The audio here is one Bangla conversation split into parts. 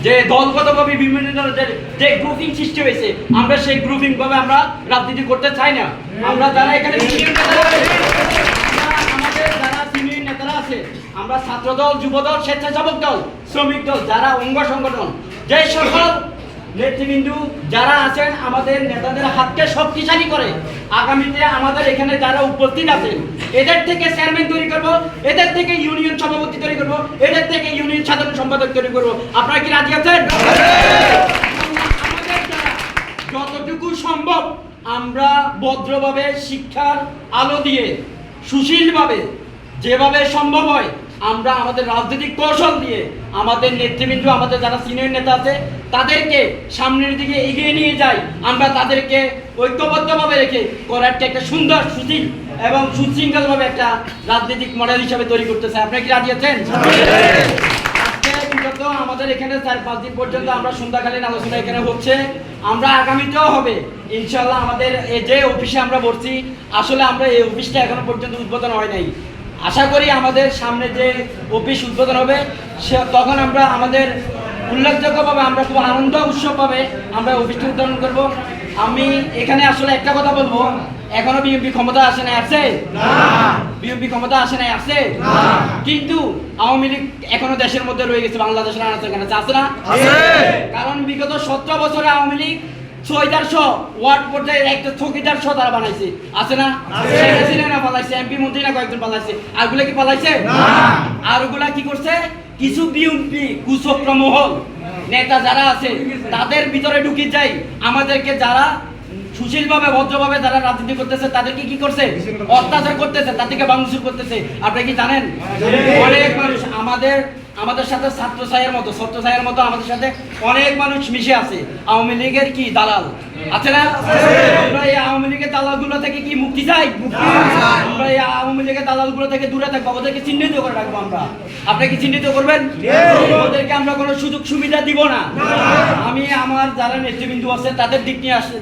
যে দলগতভাবে বিভিন্ন ধরনের যে গ্রুপিং সৃষ্টি হয়েছে, আমরা সেই গ্রুপিং ভাবে আমরা রাজনীতি করতে চাই না। আমরা যারা এখানে আমাদের যারা সিনিয়র নেতারা আছে, আমরা ছাত্র দল, যুব দল, স্বেচ্ছাসেবক দল, শ্রমিক দল, যারা অঙ্গ সংগঠন, যে সকল নেতৃবৃন্দ যারা আছেন, আমাদের নেতাদের হাতকে শক্তিশালী করে আগামীতে আমাদের এখানে যারা উপস্থিত আছেন, এদের থেকে চেয়ারম্যান তৈরি করব, এদের থেকে ইউনিয়ন সভাপতি তৈরি করব, এদের থেকে ইউনিয়ন সাধারণ সম্পাদক তৈরি করব। আপনারা কি রাজি আছেন? আমাদের দ্বারা যতটুকু সম্ভব আমরা ভদ্রভাবে শিক্ষার আলো দিয়ে সুশীলভাবে যেভাবে সম্ভব হয় আমরা আমাদের রাজনৈতিক কৌশল দিয়ে আমাদের নেতৃবৃন্দ, আমাদের যারা সিনিয়র নেতা আছে তাদেরকে সামনের দিকে এগিয়ে নিয়ে যাই। আমরা তাদেরকে ঐক্যবদ্ধভাবে রেখে করারটা একটা সুন্দর, সুশীল এবং সুশৃঙ্খলভাবে একটা রাজনৈতিক মডেল হিসাবে তৈরি করতে চাই। আপনারা কি রাজি আছেন? বিগত আমাদের এখানে 4-5 দিন পর্যন্ত আমরা সন্ধ্যাকালীন আলোচনা এখানে হচ্ছে, আমরা আগামীতেও হবে ইনশাল্লাহ। আমাদের এই যে অফিসে আমরা বসছি, আসলে আমরা এই অফিসটা এখনো পর্যন্ত উদ্বোধন হয় নাই। আশা করি আমাদের সামনে যে অফিস উদ্বোধন হবে তখন আমরা আমাদের উল্লেখযোগ্যভাবে আমরা খুব আনন্দ উৎসবভাবে আমরা অফিসটি উদ্বোধন করব। আমি এখানে আসলে একটা কথা বলবো, এখনো বিএনপি ক্ষমতা আসে না, আসছে না? বিএনপি ক্ষমতা আসে না, আসছে না? কিন্তু আওয়ামী লীগ এখনো দেশের মধ্যে রয়ে গেছে, বাংলাদেশের আছে না? কারণ বিগত 17 বছরে আওয়ামী লীগ 6,400 ওয়ার্ড পর্যায়ে একটা চৌকিদার সহ তারা বানাইছে, আছে না? না পালাইছে, এমপি মন্ত্রী না কয়েকজন পালাইছে, আরগুলা কি পালাইছে? আর ওগুলা কি করছে? কিছু বিএনপি কুচক্র মহল নেতা যারা আছে তাদের ভিতরে ঢুকে যায়, আমাদেরকে যারা সুশীলভাবে ভদ্রভাবে যারা রাজনীতি করতেছে তাদেরকে কি করছে? অত্যাচার করতেছে, তাদেরকে ভাঙচুর করতেছে। আপনি কি জানেন? অনেক মানুষ আমাদের সাথে ছাত্র ছায়ের মতো আমাদের সাথে অনেক মানুষ মিশে আছে। আওয়ামী লীগের কি দালাল আছে না? আমরা এই আওয়ামী লীগের দালালগুলো থেকে কি মুক্তি চাই? আমরা এই আওয়ামী লীগের দালালগুলো থেকে দূরে থাকবো, ওদেরকে চিহ্নিত করে রাখবো। আমরা আপনি কি চিহ্নিত করবেন? ওদেরকে আমরা কোনো সুযোগ সুবিধা দিব না। আমি আমার যারা নেতৃবৃন্দ আছে তাদের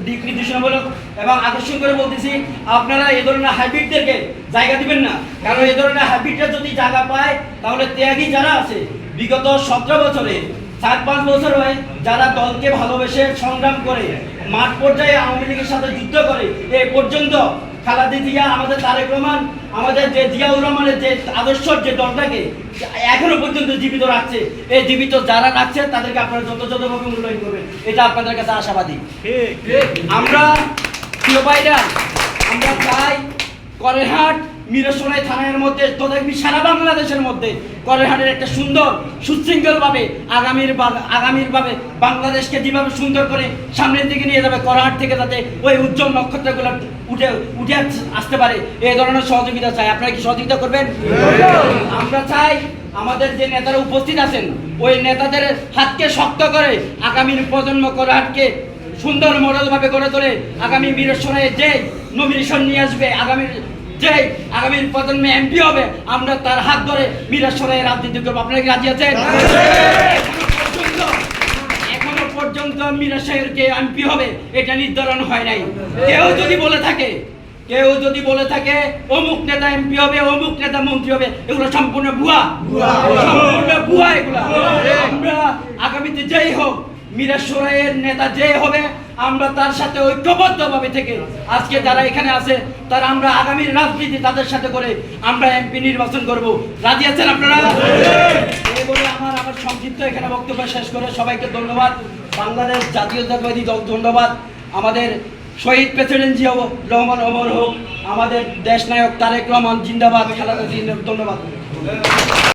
দিক নির্দেশনামূলক এবং আকর্ষণ করে বলতেছি, আপনারা এই ধরনের হাইব্রিডদেরকে জায়গা দিবেন না। কারণ এই ধরনের হাইব্রিডরা যদি জায়গা পায় তাহলে ত্যাগী যারা আছে বিগত 17 বছরে 4-5 বছর হয় যারা দলকে ভালোবেসে সংগ্রাম করে মাঠ পর্যায়ে আওয়ামী লীগের সাথে যুদ্ধ করে এই পর্যন্ত খালেদা জিয়া, আমাদের তারেক রহমান, আমাদের যে জিয়াউর রহমানের যে আদর্শের যে দলটাকে এখনো পর্যন্ত জীবিত রাখছে, এই জীবিত যারা রাখছে তাদেরকে আপনারা যথাযথভাবে মূল্যায়ন করবেন, এটা আপনাদের কাছে আশাবাদী। আমরা প্রিয় ভাইরা, আমরা চাই করেরহাট মিরসরাই থানার মধ্যে তথা সারা বাংলাদেশের মধ্যে করেরহাটের একটা সুন্দর সুশৃঙ্খলভাবে আগামীর বাংলাদেশকে যেভাবে সুন্দর করে সামনের দিকে নিয়ে যাবে, করেরহাট থেকে যাতে ওই উজ্জ্বল নক্ষত্রগুলো উঠে আসতে পারে, এই ধরনের সহযোগিতা চাই। আপনারা কি সহযোগিতা করবেন? আমরা চাই আমাদের যে নেতারা উপস্থিত আছেন ওই নেতাদের হাতকে শক্ত করে আগামীর প্রজন্ম করেরহাটকে সুন্দর মডেলভাবে গড়ে তোলে। আগামী মিরসরাইয়ে যে নমিনেশন নিয়ে আসবে, আগামীর প্রজন্মে এমপি হবে, আমরা তার হাত ধরে মিরসরাইয়ে রাজনীতি করবো। আপনারা কি রাজি আছেন? এখনো পর্যন্ত মিরসরাইয়ের কে এমপি হবে এটা নির্ধারণ হয় নাই। কেউ যদি বলে থাকে অমুক নেতা এমপি হবে, অমুক নেতা মন্ত্রী হবে, এগুলো সম্পূর্ণ ভুয়া। এগুলো আমরা আগামীতে যেই হোক, মিরসরাইয়ের নেতা যে হবে আমরা তার সাথে ঐক্যবদ্ধভাবে থেকে আজকে যারা এখানে আছে তারা আমরা আগামীর রাজনীতি তাদের সাথে করে আমরা এমপি নির্বাচন করব। রাজি আছেন আপনারা? এই বলে আমার সংক্ষিপ্ত এখানে বক্তব্য শেষ করে সবাইকে ধন্যবাদ। বাংলাদেশ জাতীয়তাবাদী দল ধন্যবাদ। আমাদের শহীদ প্রেসিডেন্ট জিয়াউর রহমান অমর হোক। আমাদের দেশ নায়ক তারেক রহমান জিন্দাবাদ। খেলাধুলা ধন্যবাদ।